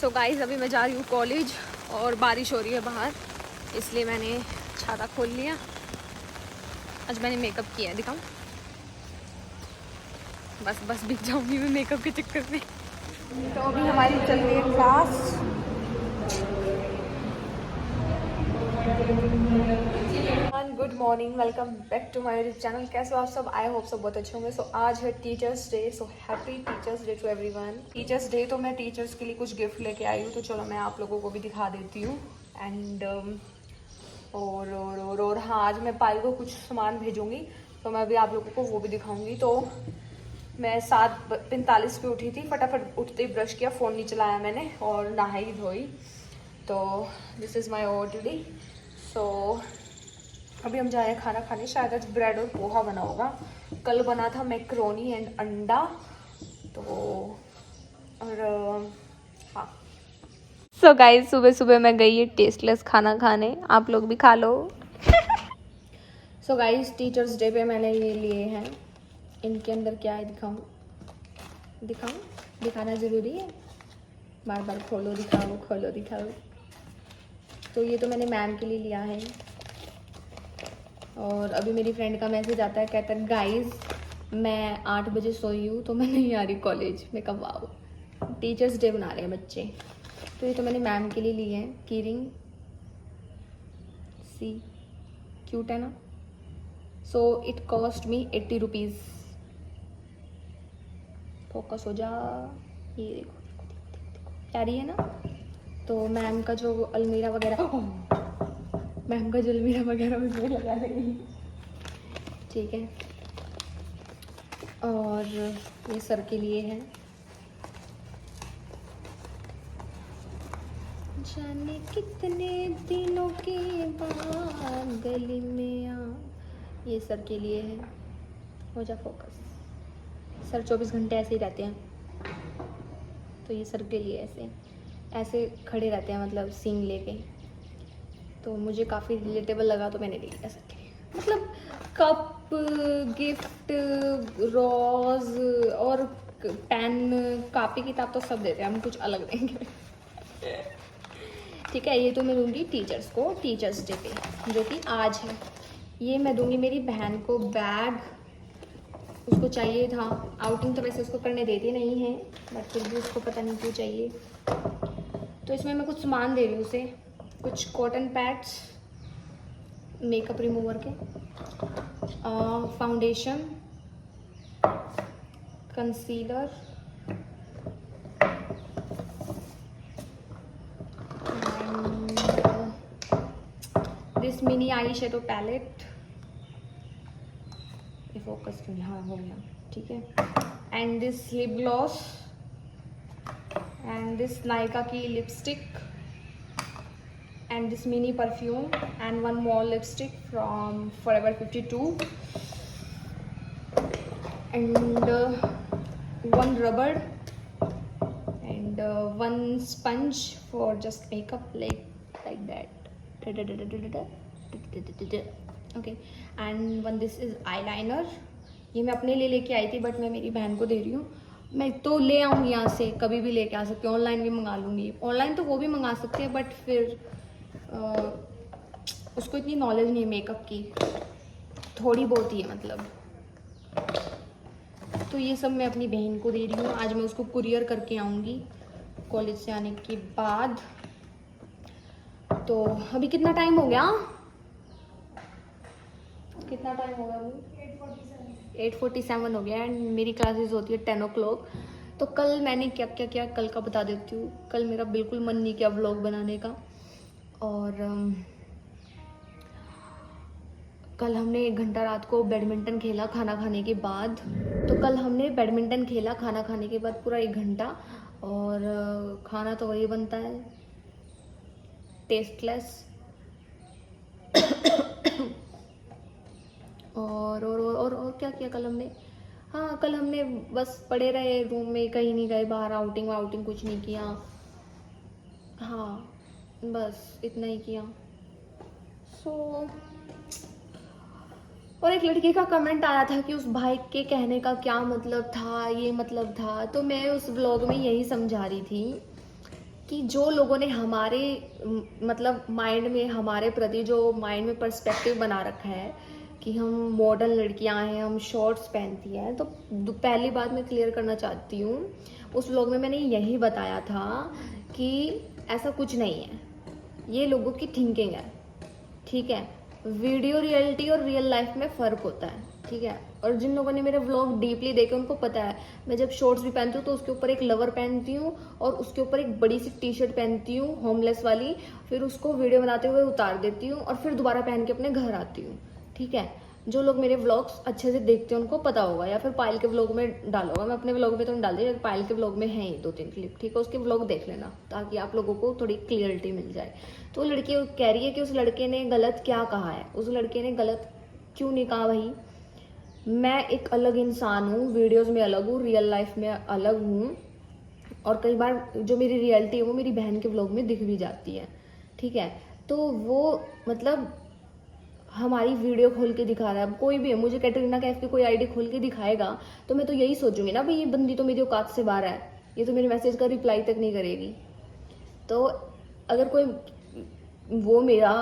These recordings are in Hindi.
सो गाइस अभी मैं जा रही हूँ कॉलेज और बारिश हो रही है बाहर, इसलिए मैंने छाता खोल लिया। आज मैंने मेकअप किया है, दिखाऊं? बस बिक जाऊंगी मैं मेकअप के चक्कर में। तो अभी हमारी चल रही है class. Good morning, welcome back to my YouTube channel. कैसे हो आप सब? आई होप सब बहुत अच्छे होंगे। सो आज है teachers day, so happy teachers day to everyone. Teachers day तो मैं टीचर्स के लिए कुछ गिफ्ट लेके आई हूँ, तो चलो मैं आप लोगों को भी दिखा देती हूँ। एंड और हाँ, आज मैं पायल को कुछ सामान भेजूंगी, तो मैं अभी आप लोगों को वो भी दिखाऊंगी। तो मैं 7:45 पे उठी थी, फटाफट उठते ही ब्रश किया, फ़ोन नहीं चलाया मैंने और नहाई धोई। तो this is my over today. So अभी हम जा रहे हैं खाना खाने। शायद आज ब्रेड और पोहा बना होगा। कल बना था मैक्रोनी एंड अंडा। तो और हाँ, सो गाइस सुबह सुबह मैं गई है टेस्टलेस खाना खाने, आप लोग भी खा लो। सो गाइस टीचर्स डे पे मैंने ये लिए हैं। इनके अंदर क्या है दिखाऊं? दिखाना ज़रूरी है, बार बार खोलो दिखाओ। तो ये तो मैंने मैम के लिए लिया है। और अभी मेरी फ्रेंड का मैसेज आता है, कहता है गाइस मैं 8 बजे सोई हूँ तो मैं नहीं आ रही कॉलेज। मैं कब आओ, टीचर्स डे बना रहे हैं बच्चे। तो ये तो मैंने मैम के लिए लिए हैं की रिंग। सी क्यूट है ना? So it cost me 80 rupees. Focus हो जा, ये देखो प्यारी है ना? तो मैम का जो अलमीरा वगैरह उसमें लगा देंगी, ठीक है। और ये सर के लिए है। जाने कितने दिनों के बाद गली में आ, ये सर के लिए है। हो जा फोकस। सर 24 घंटे ऐसे ही रहते हैं, तो ये सर के लिए ऐसे खड़े रहते हैं, मतलब सींग लेके। तो मुझे काफ़ी रिलेटेबल लगा तो मैंने ले लिया सर के लिए। मतलब कप, गिफ्ट, रोज और पेन, कापी किताब तो सब देते हैं, हम कुछ अलग देंगे। ठीक है, ये तो मैं दूंगी टीचर्स को टीचर्स डे पे, जो कि आज है। ये मैं दूंगी मेरी बहन को बैग, उसको चाहिए था। आउटिंग तो वैसे उसको करने देती नहीं है, बट फिर भी उसको पता नहीं क्यों चाहिए। तो इसमें मैं कुछ सामान दे रही हूँ उसे, कुछ कॉटन पैड्स मेकअप रिमूवर के, foundation, concealer, this mini eye shadow palette. ये फोकस क्यों? हाँ हो गया, ठीक है। And this lip gloss and this Nykaa की lipstick and this mini perfume and one more lipstick from Forever 52 and one rubber and one sponge for just makeup like that. Okay, and one this is eyeliner. ये मैं अपने लिए लेके आई थी, बट मैं मेरी बहन को दे रही हूँ। मैं तो ले आऊँगी यहाँ से, कभी भी लेके आ सकती हूँ, ऑनलाइन भी मंगा लूँगी। ऑनलाइन तो वो भी मंगा सकते हैं, बट फिर उसको इतनी नॉलेज नहीं है मेकअप की, थोड़ी बहुत ही है मतलब। तो ये सब मैं अपनी बहन को दे रही हूँ। आज मैं उसको कुरियर करके आऊँगी कॉलेज से आने के बाद। तो अभी कितना टाइम हो गया? कितना टाइम हो गया अभी? 8:47 हो गया एंड मेरी क्लासेस होती है 10 o'clock। तो कल मैंने क्या क्या किया कल का बता देती हूँ। कल मेरा बिल्कुल मन नहीं किया व्लॉग बनाने का। और कल हमने 1 घंटा रात को बैडमिंटन खेला खाना खाने के बाद। तो कल हमने बैडमिंटन खेला खाना खाने के बाद पूरा 1 घंटा। और खाना तो वही बनता है, टेस्टलेस। और क्या किया कल हमने? हाँ, कल हमने बस पड़े रहे रूम में, कहीं नहीं गए बाहर, आउटिंग कुछ नहीं किया। हाँ, बस इतना ही किया। और एक लड़की का कमेंट आया था कि उस भाई के कहने का क्या मतलब था, ये मतलब था। तो मैं उस व्लॉग में यही समझा रही थी कि जो लोगों ने हमारे मतलब माइंड में, हमारे प्रति जो माइंड में पर्सपेक्टिव बना रखा है कि हम मॉडर्न लड़कियां हैं, हम शॉर्ट्स पहनती हैं, तो पहली बात मैं क्लियर करना चाहती हूँ, उस व्लॉग में मैंने यही बताया था कि ऐसा कुछ नहीं है, ये लोगों की थिंकिंग है, ठीक है। वीडियो रियलिटी और रियल लाइफ में फ़र्क होता है, ठीक है। और जिन लोगों ने मेरे व्लॉग डीपली देखे उनको पता है, मैं जब शॉर्ट्स भी पहनती हूँ तो उसके ऊपर एक लवर पहनती हूँ और उसके ऊपर एक बड़ी सी टी शर्ट पहनती हूँ होमलेस वाली, फिर उसको वीडियो बनाते हुए उतार देती हूँ और फिर दोबारा पहन के अपने घर आती हूँ, ठीक है। जो लोग मेरे व्लॉग्स अच्छे से देखते हैं उनको पता होगा, या फिर पायल के व्लॉग में डाला होगा, मैं अपने व्लॉग में तो नहीं डाल दी, पायल के व्लॉग में है ही 2-3 क्लिप, ठीक है। उसके व्लॉग देख लेना ताकि आप लोगों को थोड़ी क्लियरिटी मिल जाए। तो लड़की कह रही है कि उस लड़के ने गलत क्या कहा है, उस लड़के ने गलत क्यों नहीं कहा भाई। मैं एक अलग इंसान हूँ, वीडियोस में अलग हूँ, रियल लाइफ में अलग हूँ, और कई बार जो मेरी रियलिटी है वो मेरी बहन के व्लॉग में दिख भी जाती है, ठीक है। तो वो मतलब हमारी वीडियो खोल के दिखा रहा है, अब कोई भी है, मुझे कैटरीना कैफ की कोई आईडी खोल के दिखाएगा तो मैं तो यही सोचूंगी ना भाई ये बंदी तो मेरी औकात से बाहर है, ये तो मेरे मैसेज का रिप्लाई तक नहीं करेगी। तो अगर कोई वो मेरा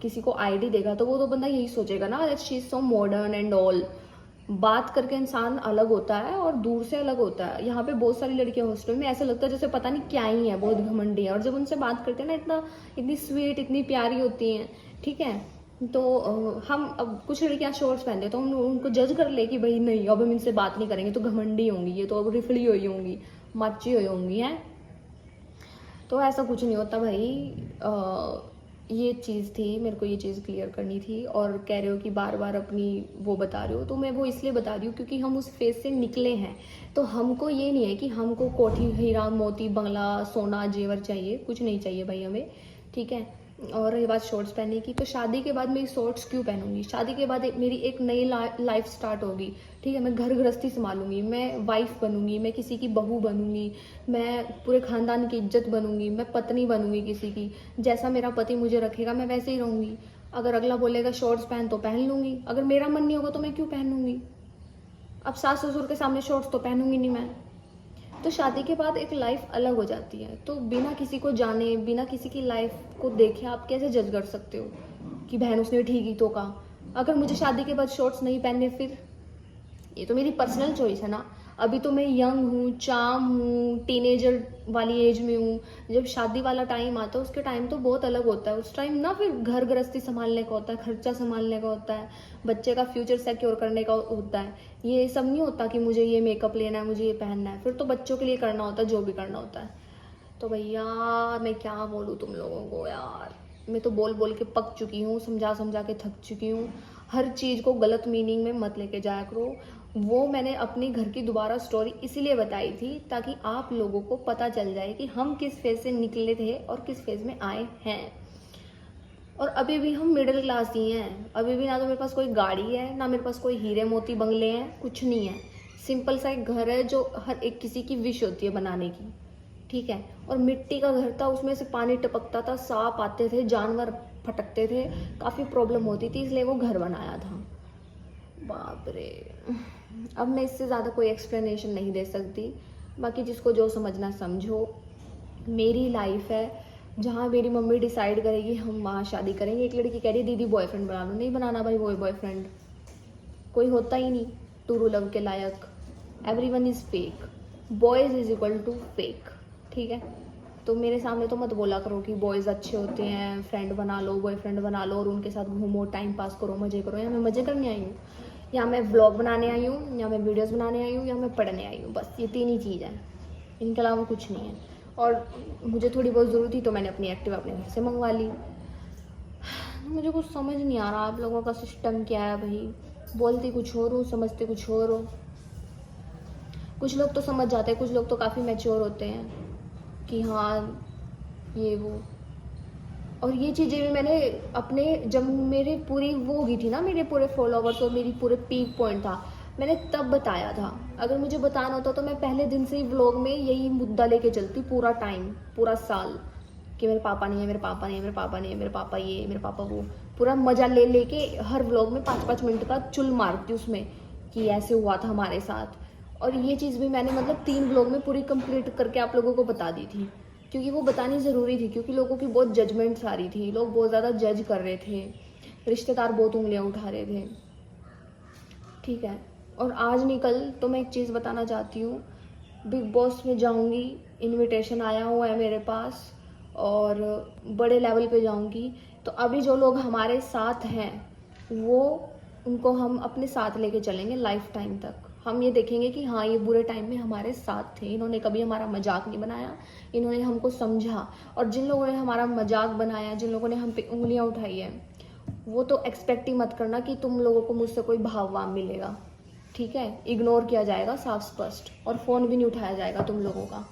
किसी को आईडी देगा तो वो तो बंदा यही सोचेगा ना that she is so modern and all. बात करके इंसान अलग होता है और दूर से अलग होता है। यहाँ पे बहुत सारी लड़कियां हॉस्टल में ऐसा लगता है जैसे पता नहीं क्या ही है, बहुत घमंडी है, और जब उनसे बात करते हैं ना इतनी स्वीट, इतनी प्यारी होती हैं, ठीक है। तो हम अब कुछ लड़कियां शॉर्ट्स पहनते हैं तो हम उनको जज कर ले कि भाई नहीं अब हम इनसे बात नहीं करेंगे, तो घमंडी होंगी, ये तो अब रिफड़ी हुई होंगी, माची हुई होंगी, हैं। तो ऐसा कुछ नहीं होता भाई। ये चीज़ थी, मेरे को ये चीज़ क्लियर करनी थी। और कह रहे हो कि बार बार अपनी वो बता रहे हो, तो मैं वो इसलिए बता रही हूँ क्योंकि हम उस फेज से निकले हैं। तो हमको ये नहीं है कि हमको कोठी, हीरा मोती, बंगला, सोना, जेवर चाहिए, कुछ नहीं चाहिए भाई हमें, ठीक है। और रही बात शॉर्ट्स पहनने की, तो शादी के बाद मैं शॉर्ट्स क्यों पहनूंगी? शादी के बाद मेरी एक नई लाइफ स्टार्ट होगी, ठीक है। मैं घर गृहस्थी संभालूंगी, मैं वाइफ बनूंगी, मैं किसी की बहू बनूंगी, मैं पूरे खानदान की इज्जत बनूंगी, मैं पत्नी बनूंगी किसी की। जैसा मेरा पति मुझे रखेगा मैं वैसे ही रहूंगी। अगर अगला बोलेगा शॉर्ट्स पहन तो पहन लूंगी, अगर मेरा मन नहीं होगा तो मैं क्यों पहनूंगी? अब सास ससुर के सामने शॉर्ट्स तो पहनूंगी नहीं मैं। तो शादी के बाद एक लाइफ अलग हो जाती है। तो बिना किसी को जाने, बिना किसी की लाइफ को देखे आप कैसे जज कर सकते हो कि बहन उसने ठीक ही तो कहा? अगर मुझे शादी के बाद शॉर्ट्स नहीं पहनने, फिर ये तो मेरी पर्सनल चॉइस है ना। अभी तो मैं यंग हूँ, चाम हूँ, टीनेजर वाली एज में हूँ। जब शादी वाला टाइम आता है उसके टाइम तो बहुत अलग होता है। उस टाइम ना फिर घर गृहस्थी संभालने का होता है, खर्चा संभालने का होता है, बच्चे का फ्यूचर सिक्योर करने का होता है। ये सब नहीं होता कि मुझे ये मेकअप लेना है, मुझे ये पहनना है, फिर तो बच्चों के लिए करना होता है जो भी करना होता है। तो भैया मैं क्या बोलूँ तुम लोगों को यार, मैं तो बोल बोल के पक चुकी हूँ, समझा समझा के थक चुकी हूँ। हर चीज़ को गलत मीनिंग में मत लेके जाया करो। वो मैंने अपने घर की दोबारा स्टोरी इसीलिए बताई थी ताकि आप लोगों को पता चल जाए कि हम किस फेज से निकले थे और किस फेज में आए हैं। और अभी भी हम मिडिल क्लास ही हैं। अभी भी ना तो मेरे पास कोई गाड़ी है, ना मेरे पास कोई हीरे मोती बंगले हैं, कुछ नहीं है। सिंपल सा एक घर है जो हर एक किसी की विश होती है बनाने की, ठीक है। और मिट्टी का घर था, उसमें से पानी टपकता था, सांप आते थे, जानवर फटकते थे, काफ़ी प्रॉब्लम होती थी, इसलिए वो घर बनाया था। बाप रे, अब मैं इससे ज़्यादा कोई एक्सप्लेनेशन नहीं दे सकती। बाकी जिसको जो समझना समझो। मेरी लाइफ है, जहाँ मेरी मम्मी डिसाइड करेगी हम वहाँ शादी करेंगे। एक लड़की कह रही है दीदी बॉयफ्रेंड बना लो, नहीं बनाना भाई वो बॉयफ्रेंड, कोई होता ही नहीं टू लव के लायक। Everyone is fake, boys is equal to fake, ठीक है। तो मेरे सामने तो मत बोला करो कि बॉयज़ अच्छे होते हैं, फ्रेंड बना लो, बॉयफ्रेंड बना लो और उनके साथ घूमो, टाइम पास करो, मज़े करो। यहाँ मैं मज़े करने आई हूँ, या मैं व्लॉग बनाने आई हूँ, या मैं वीडियोस बनाने आई हूँ, या मैं पढ़ने आई हूँ, बस ये 3 ही चीज़ है, इनके अलावा कुछ नहीं है। और मुझे थोड़ी बहुत ज़रूरत थी तो मैंने अपनी एक्टिवा अपने घर से मंगवा ली। मुझे कुछ समझ नहीं आ रहा आप लोगों का सिस्टम क्या है भाई। बोलती कुछ और हो, समझते कुछ और हो। कुछ लोग तो समझ जाते हैं, कुछ लोग तो काफ़ी मैच्योर होते हैं कि हाँ ये वो। और ये चीज़ें भी मैंने अपने, जब मेरे पूरी वो होगी थी ना, मेरे पूरे फॉलोवर्स और मेरी पूरे पीक पॉइंट था, मैंने तब बताया था। अगर मुझे बताना होता तो मैं पहले दिन से ही व्लॉग में यही मुद्दा लेके चलती पूरा टाइम, पूरा साल, कि मेरे पापा नहीं है, मेरे पापा नहीं है, मेरे पापा नहीं है, मेरे पापा ये, मेरे पापा वो। पूरा मज़ा ले लेके हर व्लॉग में 5-5 मिनट का चुल मारती उसमें कि ऐसे हुआ था हमारे साथ। और ये चीज़ भी मैंने मतलब 3 व्लॉग में पूरी कंप्लीट करके आप लोगों को बता दी थी। क्योंकि वो बतानी ज़रूरी थी, क्योंकि लोगों की बहुत जजमेंट्स आ रही थी, लोग बहुत ज़्यादा जज कर रहे थे, रिश्तेदार बहुत उंगलियां उठा रहे थे, ठीक है। और आज नहीं कल तो मैं एक चीज़ बताना चाहती हूँ, बिग बॉस में जाऊँगी, इनविटेशन आया हुआ है मेरे पास और बड़े लेवल पे जाऊँगी। तो अभी जो लोग हमारे साथ हैं वो उनको हम अपने साथ लेके चलेंगे लाइफ टाइम तक। हम ये देखेंगे कि हाँ, ये बुरे टाइम में हमारे साथ थे, इन्होंने कभी हमारा मजाक नहीं बनाया, इन्होंने हमको समझा। और जिन लोगों ने हमारा मजाक बनाया, जिन लोगों ने हम पे उंगलियां उठाई है, वो तो एक्सपेक्ट ही मत करना कि तुम लोगों को मुझसे कोई भाव वाव मिलेगा, ठीक है। इग्नोर किया जाएगा साफ स्पष्ट, और फ़ोन भी नहीं उठाया जाएगा तुम लोगों का,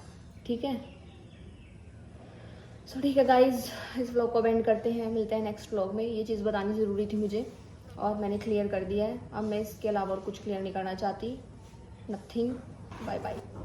ठीक है। सो ठीक है गाइज, इस व्लॉग को एंड करते हैं, मिलते हैं नेक्स्ट व्लॉग में। ये चीज़ बतानी ज़रूरी थी मुझे और मैंने क्लियर कर दिया है। अब मैं इसके अलावा और कुछ क्लियर नहीं करना चाहती। नथिंग। Bye bye.